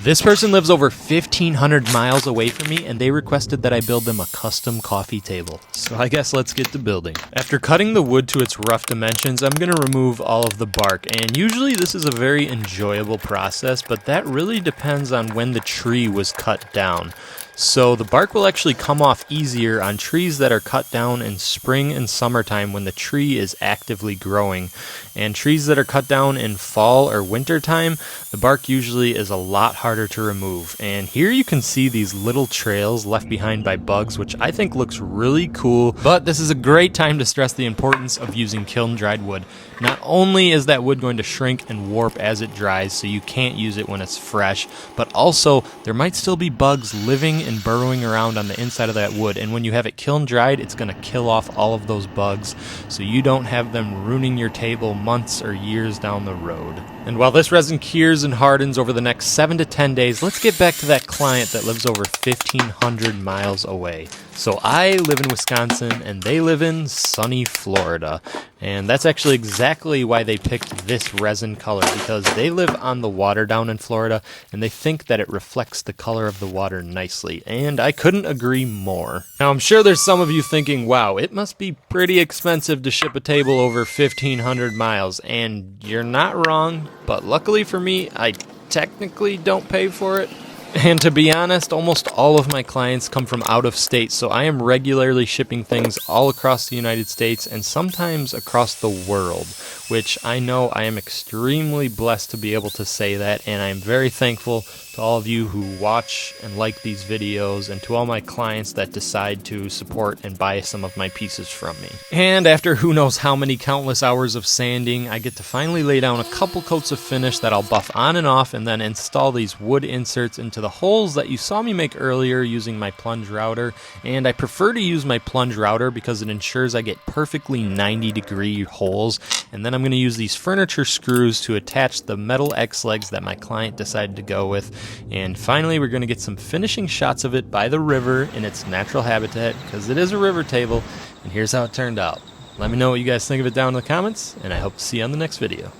This person lives over 1,500 miles away from me, and they requested that I build them a custom coffee table. So I guess let's get to building. After cutting the wood to its rough dimensions, I'm going to remove all of the bark, and usually this is a very enjoyable process, but that really depends on when the tree was cut down. So the bark will actually come off easier on trees that are cut down in spring and summertime when the tree is actively growing. And trees that are cut down in fall or winter time, the bark usually is a lot harder to remove. And here you can see these little trails left behind by bugs, which I think looks really cool. But this is a great time to stress the importance of using kiln-dried wood. Not only is that wood going to shrink and warp as it dries, so you can't use it when it's fresh, but also there might still be bugs living and burrowing around on the inside of that wood, and when you have it kiln dried, it's going to kill off all of those bugs so you don't have them ruining your table months or years down the road. And while this resin cures and hardens over the next 7 to 10 days, let's get back to that client that lives over 1,500 miles away. So I live in Wisconsin and they live in sunny Florida. And that's actually exactly why they picked this resin color, because they live on the water down in Florida and they think that it reflects the color of the water nicely. And I couldn't agree more. Now I'm sure there's some of you thinking, wow, it must be pretty expensive to ship a table over 1,500 miles. And you're not wrong, but luckily for me, I technically don't pay for it. And to be honest, almost all of my clients come from out of state, so I am regularly shipping things all across the United States and sometimes across the world, which I know I am extremely blessed to be able to say that, and I am very thankful to all of you who watch and like these videos, and to all my clients that decide to support and buy some of my pieces from me. And after who knows how many countless hours of sanding, I get to finally lay down a couple coats of finish that I'll buff on and off, and then install these wood inserts into the holes that you saw me make earlier using my plunge router. And I prefer to use my plunge router because it ensures I get perfectly 90-degree holes. And then I'm going to use these furniture screws to attach the metal X legs that my client decided to go with. And finally, we're going to get some finishing shots of it by the river in its natural habitat, because it is a river table. And here's how it turned out. Let me know what you guys think of it down in the comments, and I hope to see you on the next video.